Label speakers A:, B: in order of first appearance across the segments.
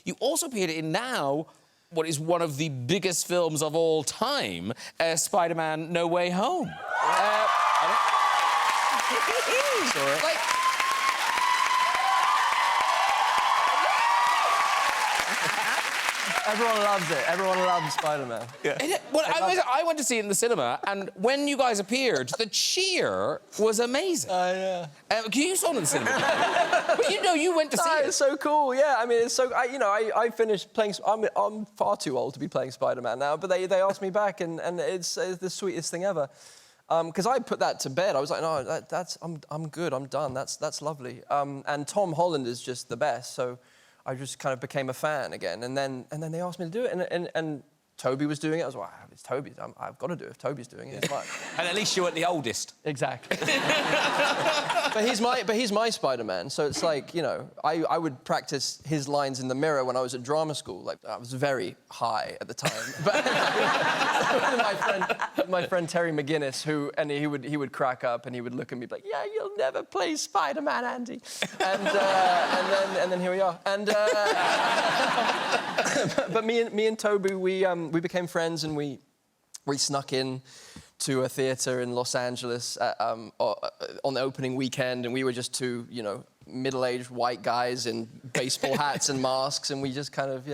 A: You also appeared in now what is one of the biggest films of all time, Spider-Man No Way Home. Like...
B: Everyone loves it. Everyone loves Spider-Man.
A: Yeah. Well, I went to see it in the cinema, and when you guys appeared, the cheer was amazing.
B: Yeah.
A: You saw it in the cinema. But you know, you went to see it.
B: It's so cool. Yeah, I mean, it's so. I finished playing. I'm far too old to be playing Spider-Man now, but they asked me back, and it's the sweetest thing ever. Because I put that to bed. I was like, no, I'm good. I'm done. That's lovely. And Tom Holland is just the best. So I just kind of became a fan again. And then they asked me to do it, and Toby was doing it. I was like, well, it's Toby. I've got to do it if Toby's doing it. It's fine.
A: And at least you weren't the oldest.
B: Exactly. but he's my Spider-Man. So it's like, you know, I would practice his lines in the mirror when I was at drama school. Like, I was very high at the time. But my friend Terry McGuinness, he would crack up and he would look at me like, yeah, you'll never play Spider-Man, Andy. And then here we are. And but me and Toby, we became friends, and we snuck in to a theatre in Los Angeles on the opening weekend, and we were just two, you know, middle-aged white guys in baseball hats and masks, and we just kind of,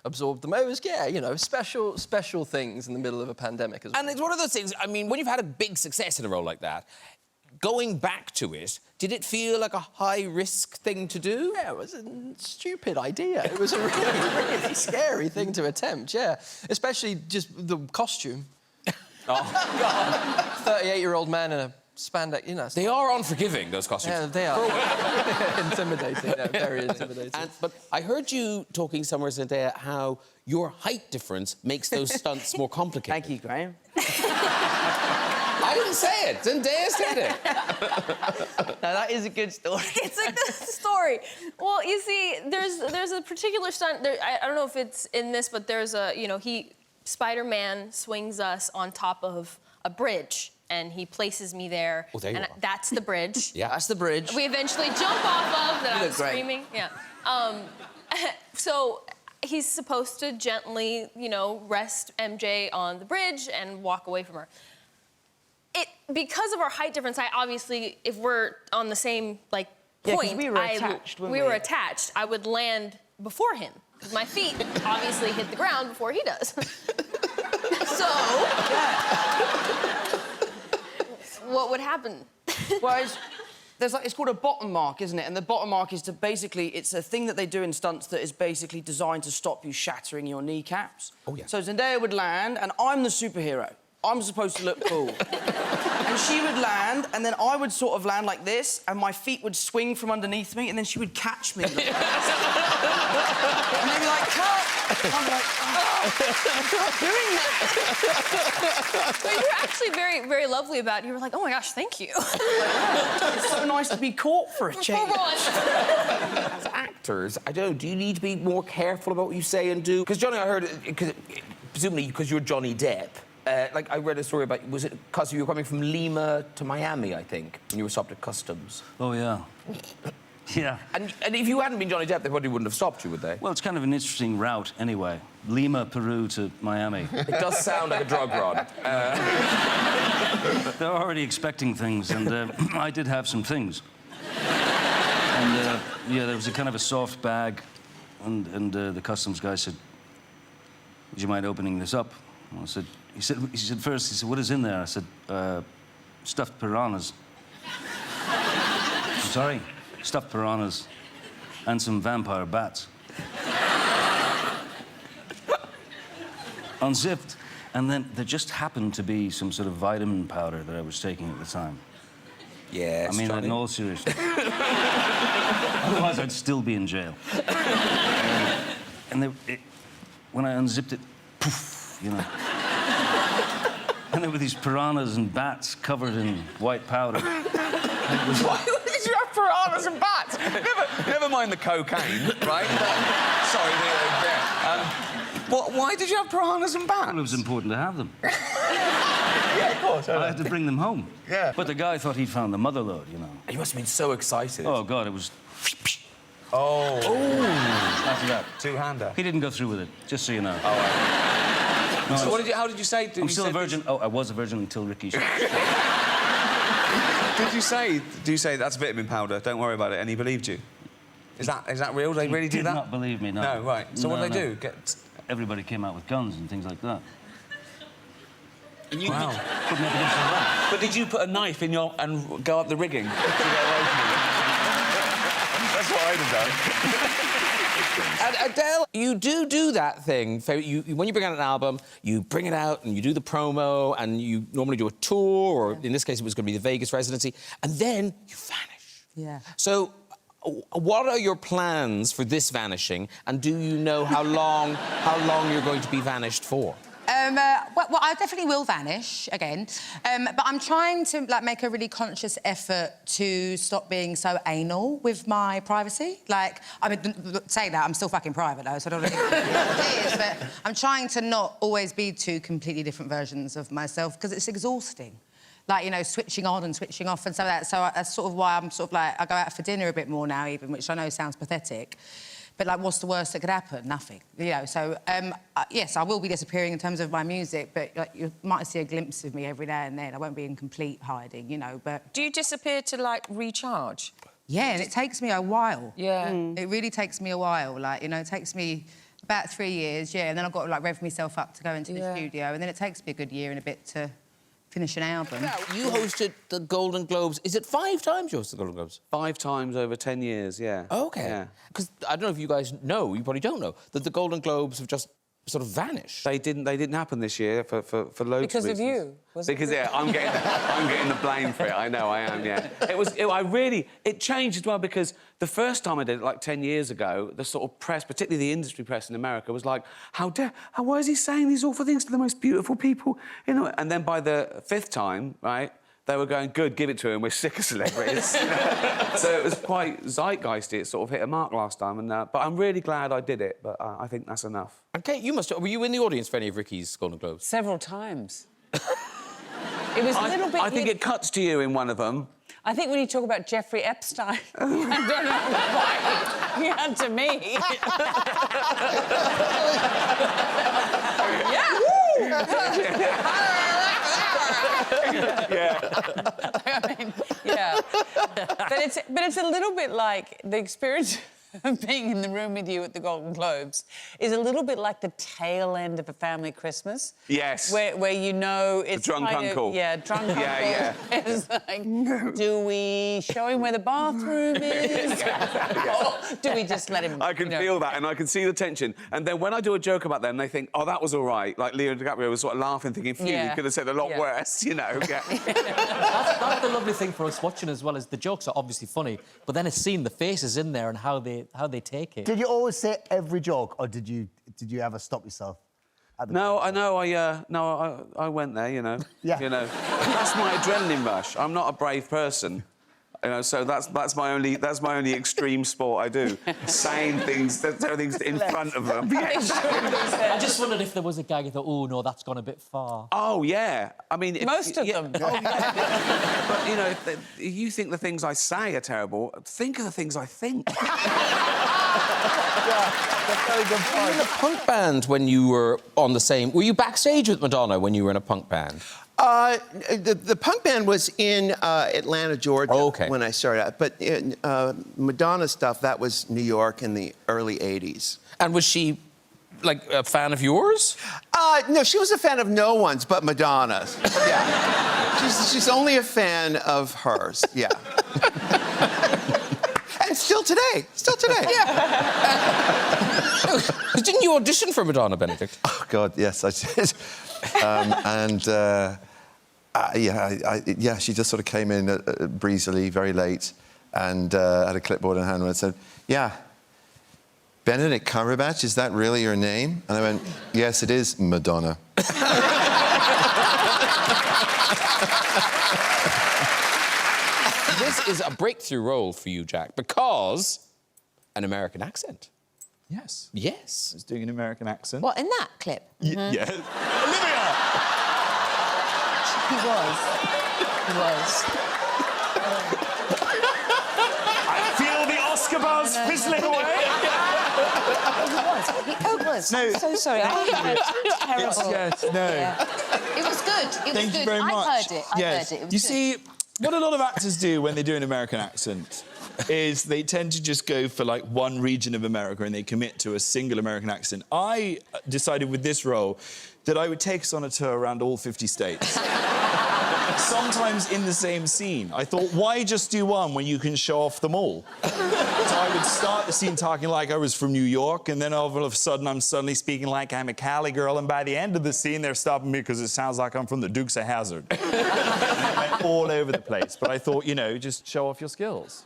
B: absorbed them. It was, you know, special things in the middle of a pandemic as well.
A: And it's one of those things, I mean, when you've had a big success in a role like that, going back to it, did it feel like a high-risk thing to do?
B: Yeah, it was a stupid idea. It was a really scary thing to attempt, yeah. Especially just the costume.
A: Oh, God.
B: 38-year-old man in a spandex, you know.
A: They are unforgiving, those costumes.
B: Yeah, they are. Intimidating, no, very intimidating.
A: But I heard you talking somewhere, Zendaya, how your height difference makes those stunts more complicated.
C: Thank you, Graham.
A: I didn't say it. Zendaya said it.
C: No, that is a good story.
D: It's a good story. Well, you see, there's a particular stunt. I don't know if it's in this, but there's a, you know, Spider-Man swings us on top of a bridge, and he places me there.
A: Oh, there you
D: and
A: are.
D: That's the bridge.
C: Yeah, that's the bridge.
D: We eventually jump off of that. I was
C: great.
D: screaming. Yeah. So he's supposed to gently, you know, rest MJ on the bridge and walk away from her. Because of our height difference, I obviously, if we're on the same, like, point...
C: Yeah, we were attached, weren't we?
D: We were attached. I would land before him, because my feet obviously hit the ground before he does. So... Yeah. What would happen?
C: Well, it's called a bottom mark, isn't it? And the bottom mark is it's a thing that they do in stunts that is basically designed to stop you shattering your kneecaps.
A: Oh, yeah.
C: So Zendaya would land, and I'm the superhero. I'm supposed to look cool. And she would land, and then I would sort of land like this, and my feet would swing from underneath me, and then she would catch me. Like and they'd be like, cut! I'm like, I'm not doing that.
D: But you were actually very, very lovely about it. You were like, oh my gosh, thank you.
C: It's so nice to be caught for a change.
A: As actors, I don't know, do you need to be more careful about what you say and do? Because, Johnny, I heard, presumably because you're Johnny Depp, like, I read a story about, was it because you were coming from Lima to Miami, I think, when you were stopped at customs?
E: Oh, yeah. Yeah.
A: And if you hadn't been Johnny Depp, they probably wouldn't have stopped you, would they?
E: Well, it's kind of an interesting route, anyway. Lima, Peru to Miami.
A: It does sound like a drug run.
E: They're already expecting things, and I did have some things. And, yeah, there was a kind of a soft bag, and the customs guy said, would you mind opening this up? And I said, he said first, what is in there? I said, stuffed piranhas. I'm sorry? Stuffed piranhas and some vampire bats. Unzipped. And then there just happened to be some sort of vitamin powder that I was taking at the time.
A: Yes,
E: I mean,
A: Johnny.
E: in all seriousness. Otherwise, I'd still be in jail. And when I unzipped it, poof, you know. And there were these piranhas and bats covered in white powder.
A: Why did you have piranhas and bats? Never mind the cocaine, right? Sorry, why did you have piranhas and bats?
E: Well, it was important to have them.
A: Yeah, of course.
E: I had to bring them home.
A: Yeah.
E: But the guy thought he'd found the mother lode, you know.
A: You must have been so excited.
E: Oh, God, it was...
F: Oh.
E: After that.
F: Two-hander.
E: He didn't go through with it, just so you know.
F: So how did you say?
E: I'm still a virgin. Oh, I was a virgin until Ricky.
F: Did you say? Do you say that's vitamin powder? Don't worry about it. And he believed you. Is that real? They really do
E: Did
F: that?
E: not believe me. No.
F: No, right. So what do they do?
E: Everybody came out with guns and things like that.
F: And you
E: Couldn't have been for that.
F: But did you put a knife in your and go up the rigging to get away from it? That's what I'd have done.
A: And Adele, you do that thing. When you bring out an album, you bring it out and you do the promo, and you normally do a tour, or in this case, it was going to be the Vegas residency, and then you vanish.
G: Yeah.
A: So, what are your plans for this vanishing, and do you know how long you're going to be vanished for?
G: Well, I definitely will vanish again, but I'm trying to make a really conscious effort to stop being so anal with my privacy. Like, I mean, saying that, I'm still fucking private though, so I don't really know what it is. But I'm trying to not always be two completely different versions of myself because it's exhausting. Like, you know, switching on and switching off and stuff like that. So that's sort of why I'm sort of I go out for dinner a bit more now, even, which I know sounds pathetic. But, what's the worst that could happen? Nothing. You know, so, yes, I will be disappearing in terms of my music, but, you might see a glimpse of me every now and then. I won't be in complete hiding, you know, but...
H: Do you disappear to, recharge?
G: Yeah, and it takes me a while.
H: Yeah.
G: It really takes me a while. You know, it takes me about 3 years, yeah, and then I've got to, rev myself up to go into the studio, and then it takes me a good year and a bit to finish an album.
A: You hosted the Golden Globes. Is it 5 times you hosted the Golden Globes?
F: 5 times over 10 years, yeah.
A: OK.
F: Yeah.
A: Because I don't know if you guys know, you probably don't know, that the Golden Globes have just sort of vanished.
F: They didn't happen this year for loads
H: Because
F: of
H: of
F: reasons.
H: you? Was it
F: Because, yeah, I'm getting the blame for it. I know, I am, yeah. It changed as well because the first time I did it, 10 years ago, the sort of press, particularly the industry press in America, was like, why is he saying these awful things to the most beautiful people? You know, and then by the 5th time, right, they were going, good, give it to him, we're sick of celebrities. You know? So it was quite zeitgeisty. It sort of hit a mark last time. But I'm really glad I did it, but I think that's enough.
A: And Kate, were you in the audience for any of Ricky's Golden Globes?
H: Several times. It was a little bit...
F: I think it cuts to you in one of them.
H: I think when you talk about Jeffrey Epstein, I don't know why he had to me. Yeah. I mean, yeah. But it's a little bit like the experience of being in the room with you at the Golden Globes is a little bit like the tail end of a family Christmas.
F: Yes.
H: Where you know it's
F: the drunk uncle.
H: Yeah, drunk uncle.
F: Yeah.
H: It's like, do we show him where the bathroom is? Or do we just let him?
F: I can feel that, and I can see the tension. And then when I do a joke about them, they think, "Oh, that was all right." Like Leo DiCaprio was sort of laughing, thinking, "Phew, you could have said a lot worse," you know. Yeah.
I: That's the lovely thing for us watching as well, is the jokes are obviously funny, but then it's seeing the faces in there and how they take it.
J: Did you always say every joke, or did you ever stop yourself?
F: No, I know. I went there. You know.
J: Yeah.
F: You know, that's my adrenaline rush. I'm not a brave person. You know, so that's my only extreme sport I do. Saying things in front of them. Yes.
I: I just wondered if there was a gag you thought, oh no, that's gone a bit far.
F: Oh yeah, I mean
H: Most of them.
F: Oh, yeah. But you know, if you think the things I say are terrible, think of the things I think.
J: That's very good point.
A: Were you in a punk band when you were on the same... Were you backstage with Madonna when you were in a punk band?
K: The punk band was in Atlanta, Georgia, when I started out. But Madonna stuff, that was New York in the early 80s.
A: And was she, a fan of yours?
K: No, she was a fan of no one's but Madonna's. Yeah. She's only a fan of hers, yeah. And still today.
A: Yeah. Didn't you audition for Madonna, Benedict?
K: Oh, God, yes, I did. She just sort of came in breezily, very late, and had a clipboard in hand and said, yeah, Benedict Cumberbatch, is that really your name? And I went, yes, it is, Madonna.
A: This is a breakthrough role for you, Jack, because an American accent.
L: Yes.
A: Yes.
L: I was doing an American accent.
M: What, in that clip?
L: Yes. Olivia!
M: He was.
L: I feel the Oscar bars whistling away.
M: It was.
L: No.
M: I'm so sorry. I heard terrible.
L: Yes, no.
M: Yeah. It was good. It was
L: Thank
M: good.
L: you very much.
M: I heard it. I
L: Yes.
M: heard it. It was
L: You
M: good.
L: see, what a lot of actors do when they do an American accent is they tend to just go for like one region of America and they commit to a single American accent. I decided with this role that I would take us on a tour around all 50 states. Sometimes in the same scene. I thought, why just do one when you can show off them all? So I would start the scene talking like I was from New York, and then all of a sudden I'm suddenly speaking like I'm a Cali girl, and by the end of the scene they're stopping me because it sounds like I'm from the Dukes of Hazzard. It went all over the place. But I thought, you know, just show off your skills.